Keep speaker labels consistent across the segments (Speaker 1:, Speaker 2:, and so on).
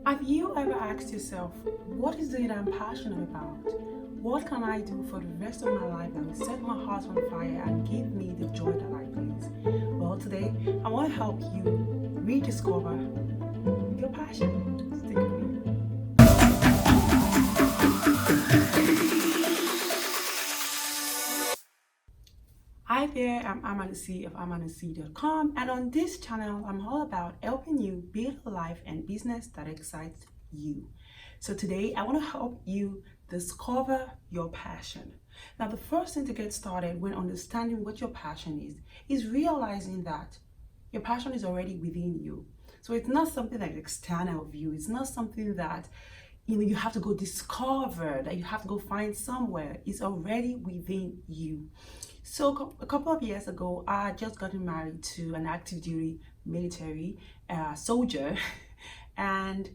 Speaker 1: Have you ever asked yourself, what is it I'm passionate about? What can I do for the rest of my life that will set my heart on fire and give me the joy that I please? Well, today I want to help you rediscover your passion. Stick with me. Hi there, I'm Amanosi of Amanosi.com, and on this channel, I'm all about helping you build a life and business that excites you. So today, I want to help you discover your passion. Now, the first thing to get started when understanding what your passion is realizing that your passion is already within you. So it's not something like external view. It's not something that you have to go discover, that you have to go find somewhere. It's already within you. So a couple of years ago, I had just gotten married to an active duty military soldier, and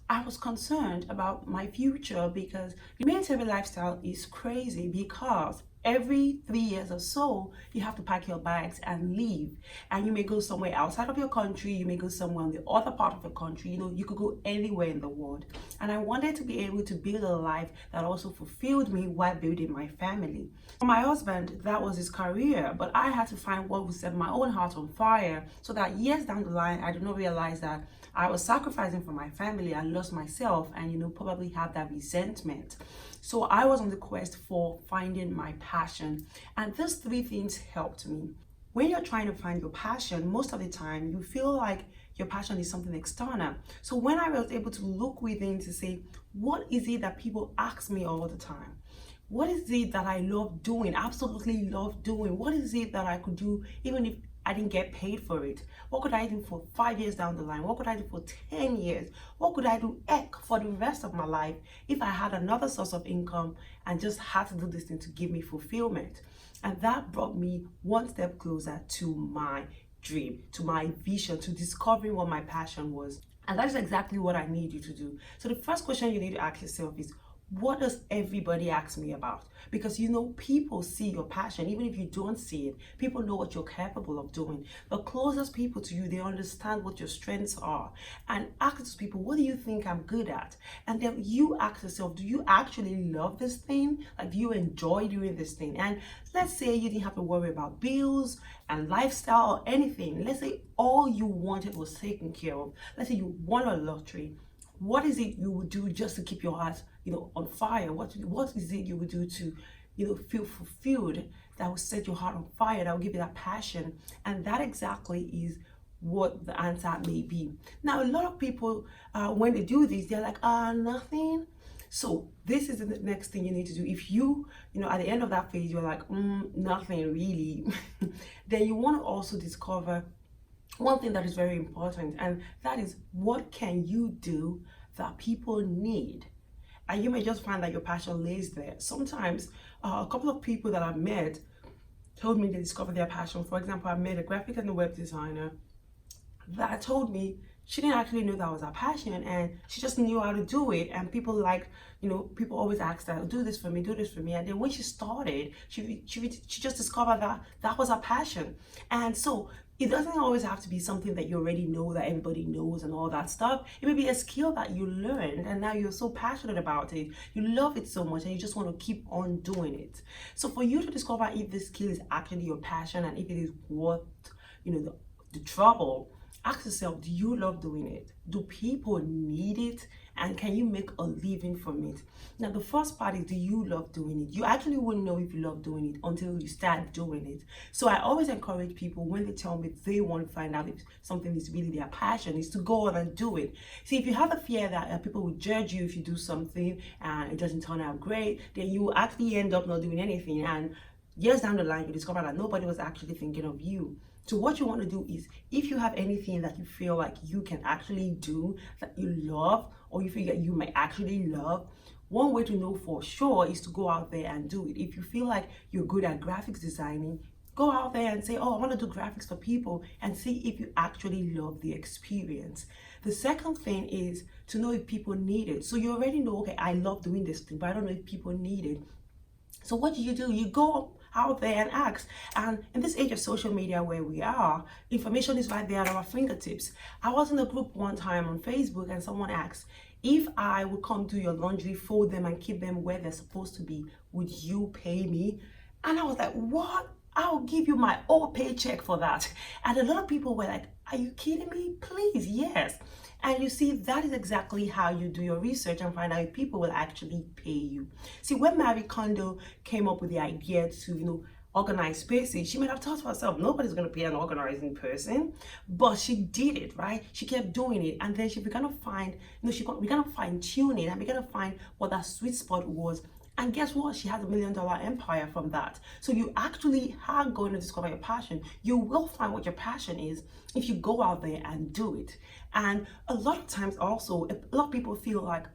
Speaker 1: I was concerned about my future because the military lifestyle is crazy because every 3 years or so, you have to pack your bags and leave. And you may go somewhere outside of your country, you may go somewhere in the other part of the country, you could go anywhere in the world. And I wanted to be able to build a life that also fulfilled me while building my family. For my husband, that was his career, but I had to find what would set my own heart on fire so that years down the line, I did not realize that I was sacrificing for my family and lost myself and, probably have that resentment. So I was on the quest for finding my passion. And these three things helped me. When you're trying to find your passion, most of the time you feel like your passion is something external. So when I was able to look within to say, what is it that people ask me all the time? What is it that I love doing, absolutely love doing? What is it that I could do even if I didn't get paid for it? What could I do for 5 years down the line? What could I do for 10 years? What could I do for the rest of my life if I had another source of income and just had to do this thing to give me fulfillment? And that brought me one step closer to my dream, to my vision, to discovering what my passion was. And that is exactly what I need you to do. So the first question you need to ask yourself is, what does everybody ask me about? Because people see your passion. Even if you don't see it, people know what you're capable of doing. The closest people to you, they understand what your strengths are. And ask those people, what do you think I'm good at? And then you ask yourself, do you actually love this thing? Like, do you enjoy doing this thing? And let's say you didn't have to worry about bills and lifestyle or anything. Let's say all you wanted was taken care of. Let's say you won a lottery. What is it you would do just to keep your heart, on fire? What is it you would do to, feel fulfilled, that will set your heart on fire, that will give you that passion? And that exactly is what the answer may be. Now, a lot of people, when they do this, they're like, nothing. So this is the next thing you need to do. If you, at the end of that phase, you're like, nothing really, then you want to also discover one thing that is very important, and that is, what can you do that people need? And you may just find that your passion lays there. Sometimes a couple of people that I've met told me they discovered their passion. For example, I met a graphic and a web designer that told me she didn't actually know that was her passion, and she just knew how to do it. And people people always asked her, do this for me, do this for me. And then when she started, she just discovered that that was her passion. And so it doesn't always have to be something that you already know, that everybody knows and all that stuff. It may be a skill that you learned and now you're so passionate about it. You love it so much and you just want to keep on doing it. So for you to discover if this skill is actually your passion and if it is worth, the trouble, ask yourself, do you love doing it? Do people need it? And can you make a living from it? Now, the first part is, do you love doing it? You actually wouldn't know if you love doing it until you start doing it. So I always encourage people, when they tell me they want to find out if something is really their passion, is to go on and do it. See, if you have a fear that people will judge you if you do something and it doesn't turn out great, then you actually end up not doing anything. And years down the line, you discover that nobody was actually thinking of you. So what you want to do is, if you have anything that you feel like you can actually do, that you love, or you feel that you may actually love, one way to know for sure is to go out there and do it. If you feel like you're good at graphics designing, go out there and say, I want to do graphics for people, and see if you actually love the experience. The second thing is to know if people need it. So you already know, okay, I love doing this thing, but I don't know if people need it. So what do? You go out there and ask. And in this age of social media where we are, information is right there at our fingertips. I was in a group one time on Facebook and someone asked, if I would come do your laundry, fold them and keep them where they're supposed to be, would you pay me? And I was like, what? I'll give you my whole paycheck for that. And a lot of people were like, are you kidding me? Please, yes. And you see, that is exactly how you do your research and find out if people will actually pay you. See, when Marie Kondo came up with the idea to, organize spaces, she might have thought to herself, nobody's going to pay an organizing person, but she did it, right? She kept doing it, and then she began to find, she began to fine tune it and began to find what that sweet spot was. And guess what? She has $1 million empire from that. So you actually are going to discover your passion. You will find what your passion is if you go out there and do it. And a lot of times also, a lot of people feel like,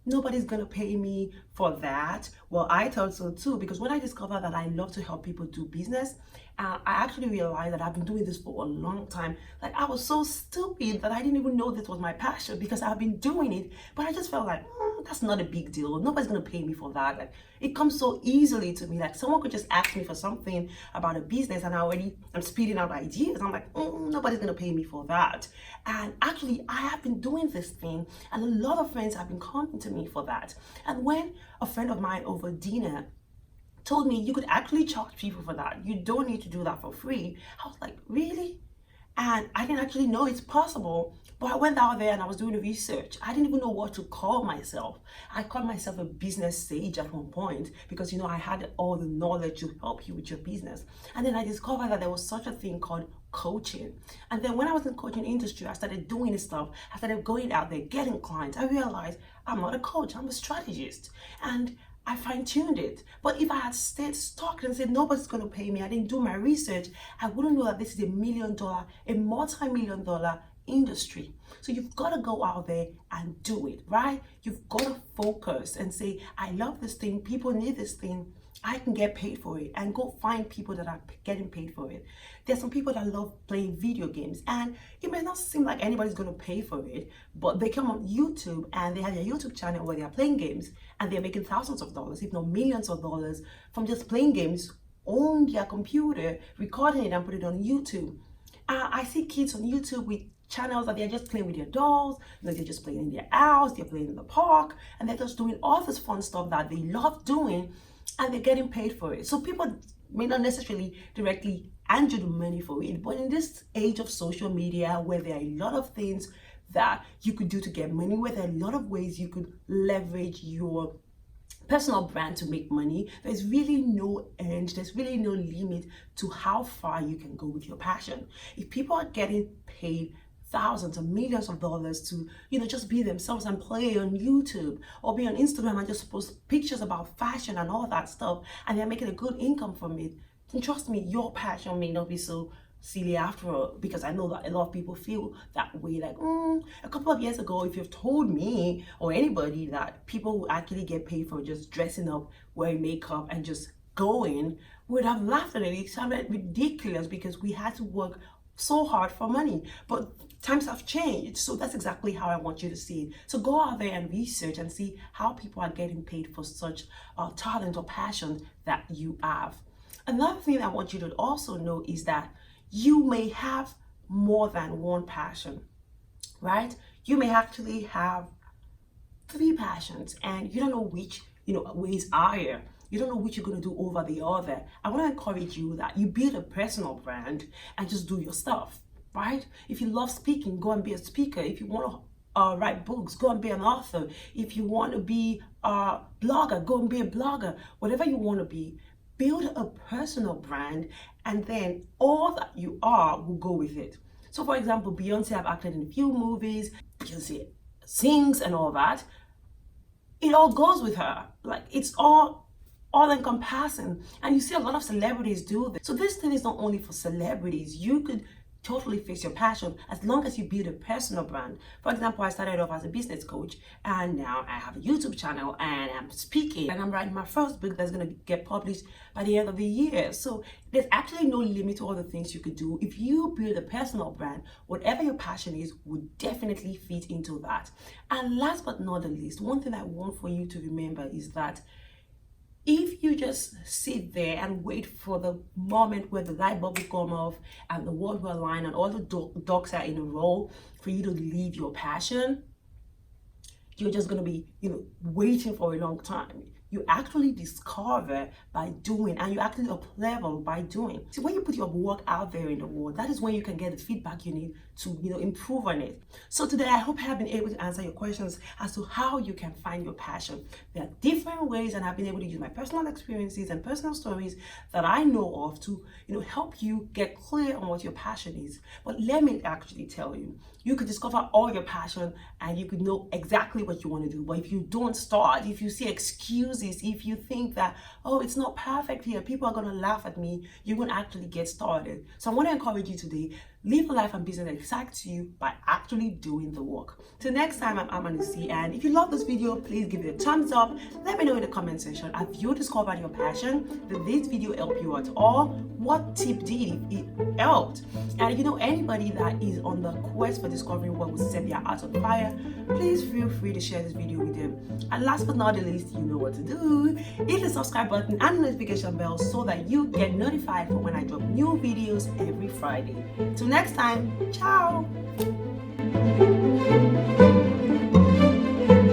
Speaker 1: nobody's going to pay me for that. Well, I thought so too, because when I discovered that I love to help people do business, I actually realized that I've been doing this for a long time. Like, I was so stupid that I didn't even know this was my passion because I've been doing it. But I just felt like, that's not a big deal. Nobody's going to pay me for that. Like, it comes so easily to me. Like, someone could just ask me for something about a business and I'm spitting out ideas. I'm like, nobody's going to pay me for that. And actually, I have been doing this thing, and a lot of friends have been coming to me for that. And when a friend of mine over dinner told me you could actually charge people for that, you don't need to do that for free, I was like, really? And I didn't actually know it's possible. But I went out there and I was doing research. I didn't even know what to call myself. I called myself a business sage at one point because, I had all the knowledge to help you with your business. And then I discovered that there was such a thing called coaching. And then when I was in the coaching industry, I started doing this stuff. I started going out there, getting clients. I realized I'm not a coach, I'm a strategist. And I fine-tuned it. But if I had stayed stuck and said, nobody's going to pay me, I didn't do my research, I wouldn't know that this is a multi-million dollar industry. So you've got to go out there and do it, right? You've got to focus and say, I love this thing, people need this thing, I can get paid for it, and go find people that are getting paid for it. There's some people that love playing video games, and it may not seem like anybody's going to pay for it, but they come on YouTube and they have their YouTube channel where they're playing games and they're making thousands of dollars, if not millions of dollars, from just playing games on their computer, recording it and put it on YouTube. I see kids on YouTube with channels that they're just playing with their dolls, they're just playing in their house, they're playing in the park, and they're just doing all this fun stuff that they love doing, and they're getting paid for it. So people may not necessarily directly hand you the money for it, but in this age of social media where there are a lot of things that you could do to get money, where there are a lot of ways you could leverage your personal brand to make money, there's really no end, there's really no limit to how far you can go with your passion. If people are getting paid thousands and millions of dollars to, just be themselves and play on YouTube or be on Instagram and just post pictures about fashion and all that stuff, and they're making a good income from it, then trust me, your passion may not be so silly after all, because I know that a lot of people feel that way. Like, a couple of years ago, if you've told me or anybody that people who actually get paid for just dressing up, wearing makeup and just going, would have laughed at it. It sounded ridiculous because we had to work so hard for money. But times have changed, so that's exactly how I want you to see it. So go out there and research and see how people are getting paid for such talent or passion that you have. Another thing I want you to also know is that you may have more than one passion, right? You may actually have 3 passions and you don't know which, is higher. You don't know which you're going to do over the other. I want to encourage you that you build a personal brand and just do your stuff, right? If you love speaking, go and be a speaker. If you want to write books, go and be an author. If you want to be a blogger, go and be a blogger. Whatever you want to be, build a personal brand, and then all that you are will go with it. So for example, Beyonce have acted in a few movies, Beyonce sings and all that. It all goes with her. Like, it's all encompassing. And you see a lot of celebrities do this. So this thing is not only for celebrities. You could totally face your passion as long as you build a personal brand. For example, I started off as a business coach, and now I have a YouTube channel and I'm speaking and I'm writing my first book that's going to get published by the end of the year. So there's actually no limit to all the things you could do. If you build a personal brand, whatever your passion is would definitely fit into that. And last but not the least, one thing I want for you to remember is that If you just sit there and wait for the moment where the light bulb will come off and the world will align and all the ducks are in a row for you to leave your passion, you're just going to be, waiting for a long time. You actually discover by doing, and you actually up level by doing. See, when you put your work out there in the world, that is when you can get the feedback you need to, improve on it. So today, I hope I have been able to answer your questions as to how you can find your passion. There are different ways, and I've been able to use my personal experiences and personal stories that I know of to, help you get clear on what your passion is. But let me actually tell you, you could discover all your passion and you could know exactly what you want to do. But if you don't start, if you see excuses, if you think that, oh, it's not perfect here, people are going to laugh at me, you won't actually get started. So I want to encourage you today, live a life and business that excites you by actually doing the work. Till next time, I'm Amanosi, and if you love this video, please give it a thumbs up. Let me know in the comment section, have you discovered your passion? Did this video help you at all? What tip did it help? And if you know anybody that is on the quest for discovering what will set their hearts on fire, please feel free to share this video with them. And last but not the least, you know what to do. Hit the subscribe button and the notification bell so that you get notified for when I drop new videos every Friday. Till next time, ciao!